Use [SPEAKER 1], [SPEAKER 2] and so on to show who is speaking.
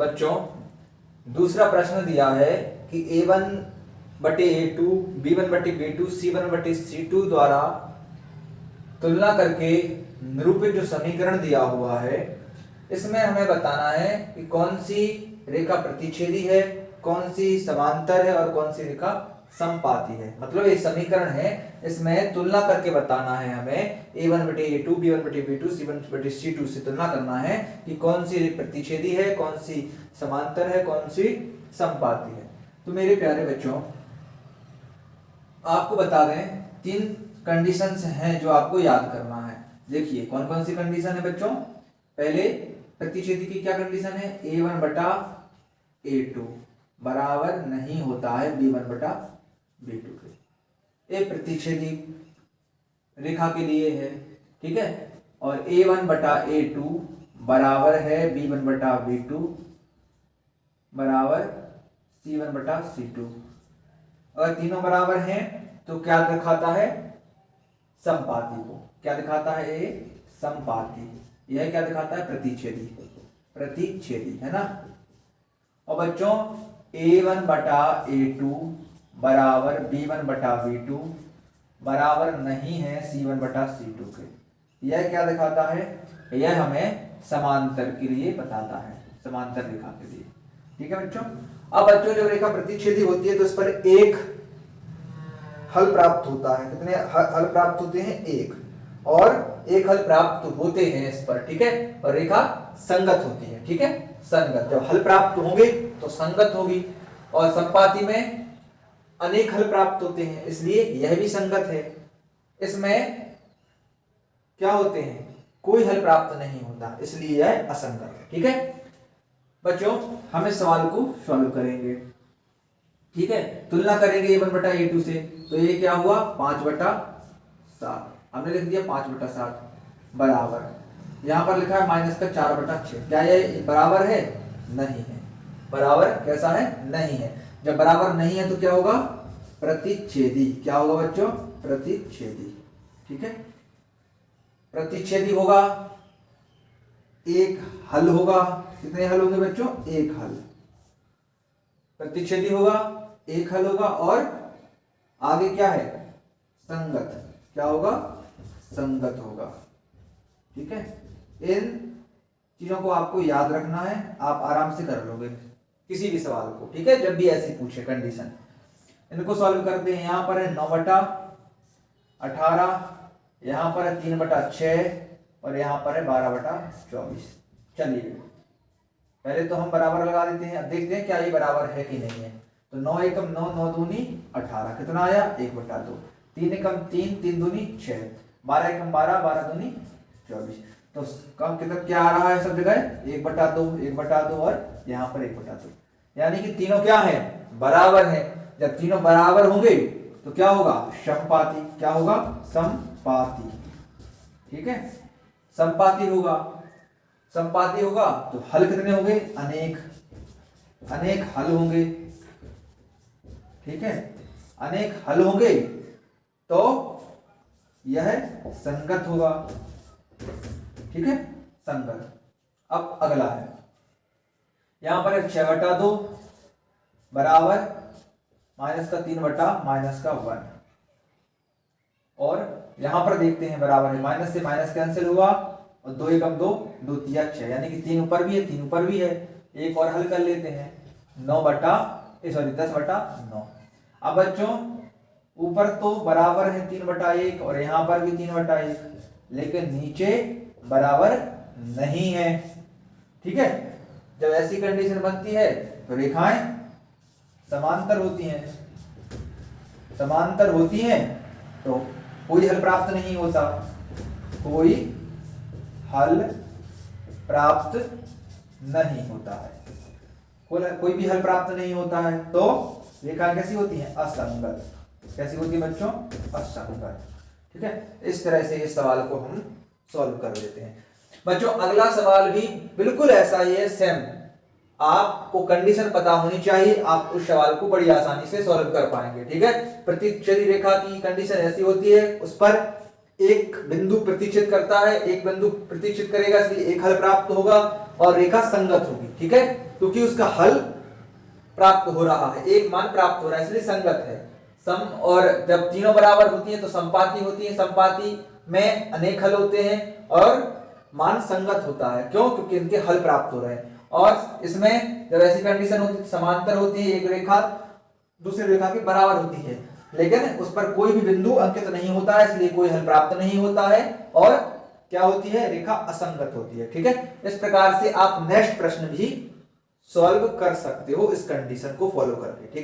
[SPEAKER 1] बच्चों दूसरा प्रश्न दिया है कि A1/A2, B1/B2, C1/C2 द्वारा तुलना करके निरूपित जो समीकरण दिया हुआ है इसमें हमें बताना है कि कौन सी रेखा प्रतिच्छेदी है, कौन सी समांतर है और कौन सी रेखा समपाती है। मतलब एक समीकरण है, इसमें तुलना करके बताना है हमें A1/A2, B1/B2, C1/C2 से तुलना करना है कि कौन सी प्रतिच्छेदी है, कौन सी समांतर है, कौन सी समपाती है। तो मेरे प्यारे बच्चों आपको बता दें 3 कंडीशंस हैं जो आपको याद करना है। देखिए कौन कौन सी कंडीशन है बच्चों। पहले प्रतिच्छेदी की क्या कंडीशन है, A1/A2 बराबर नहीं होता है B1/B2 के। ये प्रतिच्छेदी रेखा के लिए है, ठीक है। और A1/A2 बराबर है B1/B2 बराबर C1/C2। अगर तीनों बराबर हैं तो क्या दिखाता है, समपाती को। क्या दिखाता है, ये समपाती। यह क्या दिखाता है, प्रतिच्छेदी। प्रतिच्छेदी है ना। और बच्चों A1/A2 बराबर B1/B2 बराबर नहीं है C1/C2 के। यह क्या दिखाता है, यह हमें समांतर के लिए बताता है, समांतर रेखा के लिए। ठीक है बच्चों। अब बच्चों जब रेखा प्रतिच्छेदी होती है तो इस पर एक हल प्राप्त होता है। कितने हल प्राप्त होते हैं, एक। और एक हल प्राप्त होते हैं इस पर, ठीक है। और रेखा संगत होती है, ठीक है, संगत। जब हल प्राप्त होंगे तो संगत होगी। और समपाती में अनेक हल प्राप्त होते हैं, इसलिए यह भी संगत है। इसमें क्या होते हैं, कोई हल प्राप्त नहीं होता, इसलिए यह असंगत है। ठीक है बच्चों, हम इस सवाल को सॉल्व करेंगे। ठीक है, तुलना करेंगे A1/A2 से। तो ये क्या हुआ, 5/7। हमने लिख दिया 5/7 बराबर, यहां पर लिखा है -4/6। क्या ये बराबर है, नहीं है। बराबर कैसा है, नहीं है। जब बराबर नहीं है तो क्या होगा, प्रतिच्छेदी। क्या होगा बच्चों, प्रतिच्छेदी। ठीक है, प्रतिच्छेदी होगा, एक हल होगा। कितने हल होंगे बच्चों, एक हल। प्रतिच्छेदी होगा, एक हल होगा, और आगे क्या है, संगत। क्या होगा, संगत होगा। ठीक है, इन चीजों को आपको याद रखना है, आप आराम से कर लोगे किसी भी सवाल को। ठीक है, जब भी ऐसी पूछे कंडीशन, इनको सॉल्व करते हैं। यहां पर है 9/18, यहां पर है 3/6 और यहां पर है 12/24। चलिए पहले तो हम बराबर लगा देते हैं। अब देखते हैं क्या ये बराबर है कि नहीं है। तो 9 एकम 9, 9 दूनी 18, कितना आया, 1/2। 3 एकम 3, 3 दूनी 6, 12 एकम 12, 12 दूनी 24। तो कम कितना क्या आ रहा है सब जगह, 1/2, 1/2 और यहाँ पर 1/2। यानी कि तीनों क्या है, बराबर है। जब तीनों बराबर होंगे तो क्या होगा, समपाती। क्या होगा, समपाती। ठीक है, समपाती होगा। समपाती होगा तो हल कितने होंगे, अनेक। अनेक हल होंगे। ठीक है, अनेक हल होंगे तो यह संगत होगा। ठीक है, संगत। अब अगला है, यहां पर 6/2 बराबर -3/-1। और यहां पर देखते हैं बराबर है, माइनस से माइनस कैंसिल हुआ और 2 एकम 2, 2 तिया 6, यानी कि 3 ऊपर भी है, 3 ऊपर भी है। एक और हल कर लेते हैं, 10/9। अब बच्चों ऊपर तो बराबर है 3/1 और यहां पर भी 3/1, लेकिन नीचे बराबर नहीं है। ठीक है, जब ऐसी कंडीशन बनती है तो रेखाएं समांतर होती हैं। समांतर होती हैं तो कोई हल प्राप्त नहीं होता। कोई हल प्राप्त नहीं होता है। कोई भी हल प्राप्त नहीं होता है तो रेखाएं कैसी होती हैं, असंगत। कैसी होती है बच्चों, असंगत। ठीक है, इस तरह से इस सवाल को हम सॉल्व कर देते हैं। बच्चों अगला सवाल भी बिल्कुल ऐसा ही है, सेम। आपको कंडीशन पता होनी चाहिए, आप उस सवाल को बड़ी आसानी से सॉल्व कर पाएंगे। ठीक है, प्रतिच्छेदी रेखा की कंडीशन ऐसी होती है, उस पर एक बिंदु प्रतिच्छेद करता है, एक बिंदु प्रतिच्छेद करेगा, इसलिए एक हल प्राप्त होगा और रेखा संगत होगी। ठीक है, क्योंकि उसका हल प्राप्त हो रहा है, एक मान प्राप्त हो रहा है, इसलिए संगत है। सम और जब तीनों बराबर होती है तो समपाती होती है, समपाती में अनेक हल होते हैं और मान संगत होता है। क्यों? क्योंकि इनके हल प्राप्त हो रहे हैं। और इसमें जब ऐसी कंडीशन होती है समांतर होती है, एक रेखा दूसरी रेखा के बराबर होती है, लेकिन उस पर कोई भी बिंदु अंकित नहीं होता है, इसलिए कोई हल प्राप्त नहीं होता है और क्या होती है, रेखा असंगत होती है। ठीक है, इस प्रकार से आप नेक्स्ट प्रश्न भी सॉल्व कर सकते हो इस कंडीशन को फॉलो करके। ठीक है।